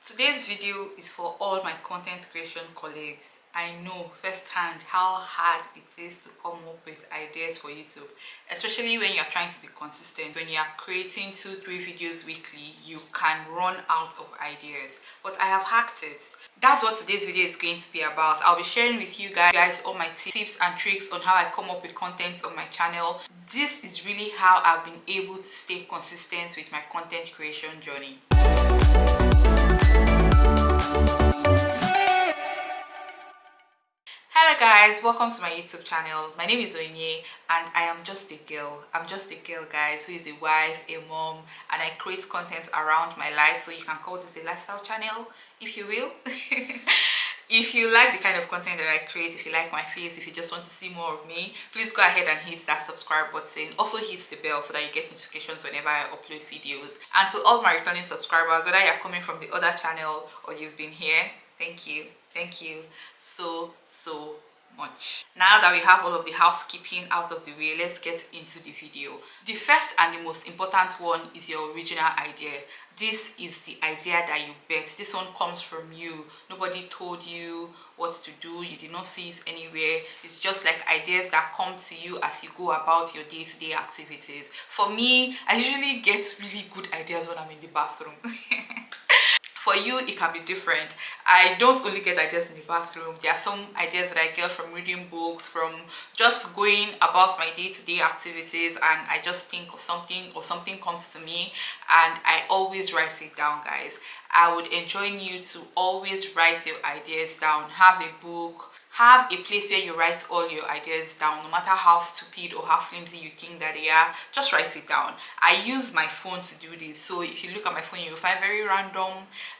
Today's video is for all my content creation colleagues. I know firsthand how hard it is to come up with ideas for YouTube, especially when you're trying to be consistent. When you're creating 2-3 videos weekly, you can run out of ideas. But I have hacked it. That's what today's video is going to be about. I'll be sharing with you guys all my tips and tricks on how I come up with content on my channel. This is really how I've been able to stay consistent with my content creation journey. Hello guys, welcome to my YouTube channel. My name is Onye and I am just a girl. I'm just a girl, guys, who is a wife, a mom, and I create content around my life, so you can call this a lifestyle channel, if you will. If you like the kind of content that I create, if you like my face, if you just want to see more of me, please go ahead and hit that subscribe button. Also hit the bell so that you get notifications whenever I upload videos. And to all my returning subscribers, whether you're coming from the other channel or you've been here, thank you so much. Now that we have all of the housekeeping out of the way, let's get into the video. The first and the most important one is your original idea. This is the idea that you bet. This one comes from you. Nobody told you what to do. You did not see it anywhere. It's just like ideas that come to you as you go about your day-to-day activities. For me, I usually get really good ideas when I'm in the bathroom. For you, it can be different. I don't only get ideas in the bathroom. There are some ideas that I get from reading books, from just going about my day-to-day activities, and I just think of something or something comes to me and I always write it down, guys. I would enjoin you to always write your ideas down. Have a book, have a place where you write all your ideas down, no matter how stupid or how flimsy you think that they are. Just write it down. I use my phone to do this, so if you look at my phone, you'll find very random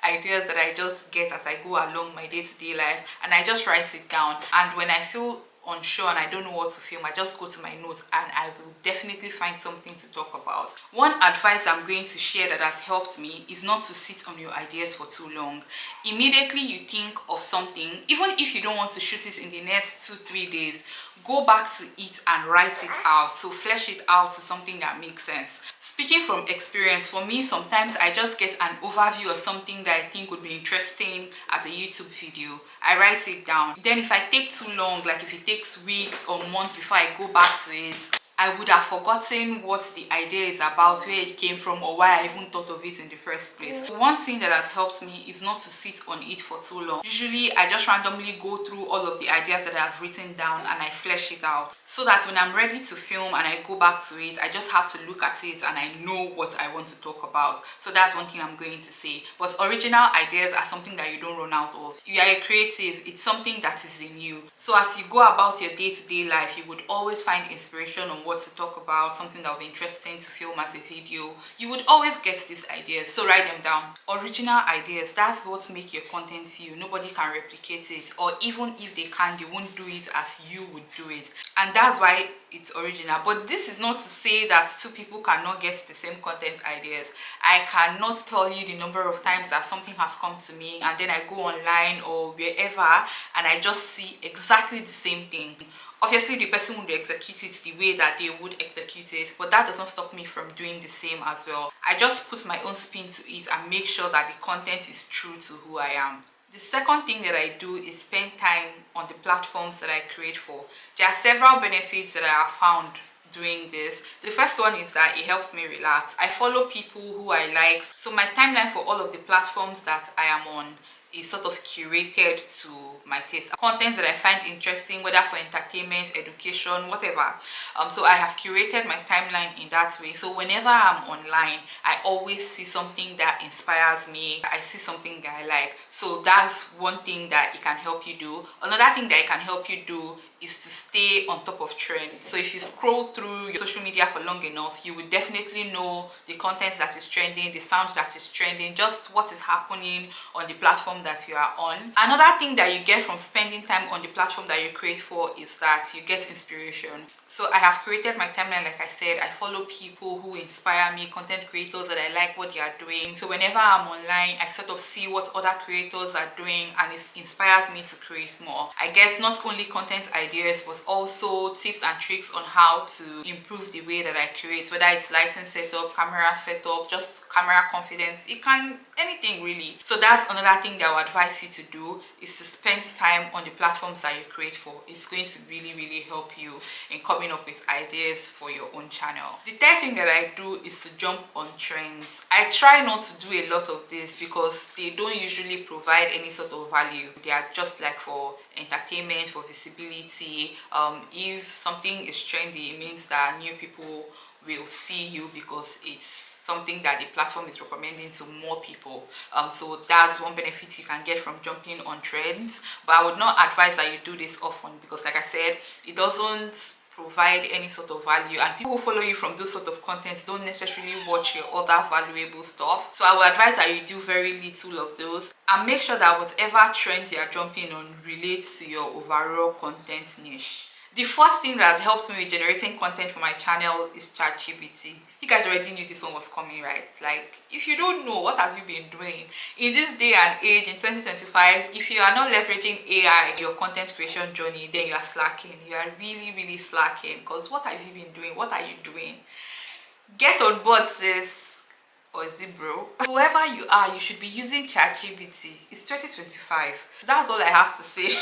ideas that I just get as I go along my day-to-day life, and I just write it down. And when I feel unsure and I don't know what to film, I just go to my notes and I will definitely find something to talk about. One advice I'm going to share that has helped me is not to sit on your ideas for too long. Immediately you think of something, even if you don't want to shoot it in the next 2-3 days, go back to it and write it out. So flesh it out to something that makes sense. Speaking from experience, for me, sometimes I just get an overview of something that I think would be interesting as a YouTube video. I write it down. Then if I take too long, like if it takes weeks or months before I go back to it, I would have forgotten what the idea is about, where it came from, or why I even thought of it in the first place. One thing that has helped me is not to sit on it for too long. Usually I just randomly go through all of the ideas that I've written down and I flesh it out, so that when I'm ready to film and I go back to it, I just have to look at it and I know what I want to talk about. So that's one thing I'm going to say. But original ideas are something that you don't run out of. If you are a creative, it's something that is in you. So as you go about your day-to-day life, you would always find inspiration on what to talk about, something that would be interesting to film as a video. You would always get these ideas, so write them down. Original ideas, that's what makes your content you. Nobody can replicate it, or even if they can, they won't do it as you would do it, and that's why it's original. But this is not to say that two people cannot get the same content ideas. I cannot tell you the number of times that something has come to me and then I go online or wherever and I just see exactly the same thing. Obviously, the person would execute it the way that they would execute it, but that does not stop me from doing the same as well. I just put my own spin to it and make sure that the content is true to who I am. The second thing that I do is spend time on the platforms that I create for. There are several benefits that I have found doing this. The first one is that it helps me relax. I follow people who I like, so my timeline for all of the platforms that I am on is sort of curated to my taste. Content that I find interesting, whether for entertainment, education, whatever. So I have curated my timeline in that way. So whenever I'm online, I always see something that inspires me. I see something that I like. So that's one thing that it can help you do. Another thing that it can help you do is to stay on top of trends. So if you scroll through your social media for long enough, you will definitely know the content that is trending, the sound that is trending, just what is happening on the platform that you are on. Another thing that you get from spending time on the platform that you create for is that you get inspiration. So I have created my timeline. Like I said, I follow people who inspire me, content creators that I like what they are doing. So whenever I'm online, I sort of see what other creators are doing, and it inspires me to create more. I guess not only content ideas, but also tips and tricks on how to improve the way that I create, whether it's lighting setup, camera setup, just camera confidence. It can anything really. So that's another thing that I would advise you to do, is to spend time on the platforms that you create for. It's going to really help you in coming up with ideas for your own channel. The third thing that I do is to jump on trends. I try not to do a lot of this because they don't usually provide any sort of value. They are just like for entertainment, for visibility. If something is trendy, it means that new people will see you because it's something that the platform is recommending to more people. So that's one benefit you can get from jumping on trends. But I would not advise that you do this often because, like I said, it doesn't provide any sort of value, and people who follow you from those sort of contents don't necessarily watch your other valuable stuff. So I would advise that you do very little of those, and make sure that whatever trends you are jumping on relates to your overall content niche. The fourth thing that has helped me with generating content for my channel is ChatGPT. You guys already knew this one was coming, right? Like, if you don't know, what have you been doing? In this day and age, in 2025, if you are not leveraging AI in your content creation journey, then you are slacking. You are really slacking, because what have you been doing? What are you doing? Get on board, sis. Or is it bro? Whoever you are, you should be using ChatGPT. It's 2025. That's all I have to say.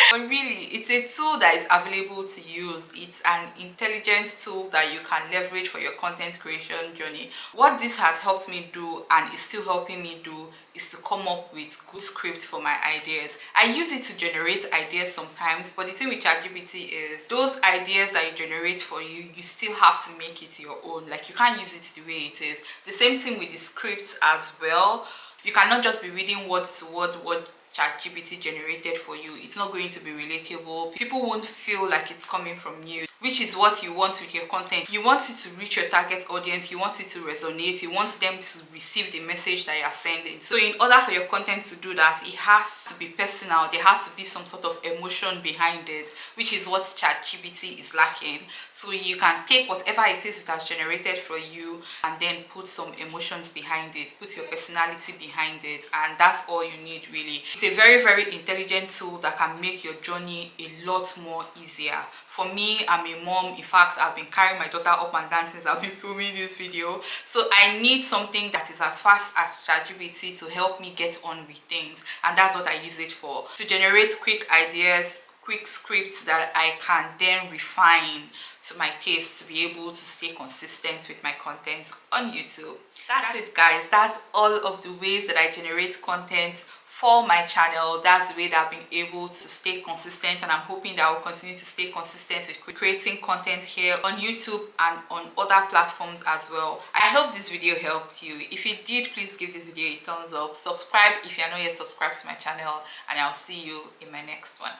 But really, it's a tool that is available to use. It's an intelligent tool that you can leverage for your content creation journey. What this has helped me do, and is still helping me do, is to come up with good scripts for my ideas. I use it to generate ideas sometimes, but the thing with ChatGPT is those ideas that you generate for you, you still have to make it your own. Like, you can't use it the way it is. The same thing with the scripts as well. You cannot just be reading word to word what ChatGPT generated for you. It's not going to be relatable. People won't feel like it's coming from you, which is what you want with your content. You want it to reach your target audience. You want it to resonate. You want them to receive the message that you are sending. So in order for your content to do that, it has to be personal. There has to be some sort of emotion behind it, which is what ChatGPT is lacking. So you can take whatever it is it has generated for you and then put some emotions behind it, put your personality behind it, and that's all you need really. It's a very intelligent tool that can make your journey a lot more easier. For me, I'm a mom. In fact, I've been carrying my daughter up and down since I've been filming this video. So I need something that is as fast as ChatGPT to help me get on with things. And that's what I use it for. To generate quick ideas, quick scripts that I can then refine to my taste to be able to stay consistent with my content on YouTube. That's it, guys. That's all of the ways that I generate content for my channel. That's the way that I've been able to stay consistent, and I'm hoping that I will continue to stay consistent with creating content here on YouTube and on other platforms as well. I hope this video helped you. If it did, please give this video a thumbs up. Subscribe if you are not yet subscribed to my channel, and I'll see you in my next one.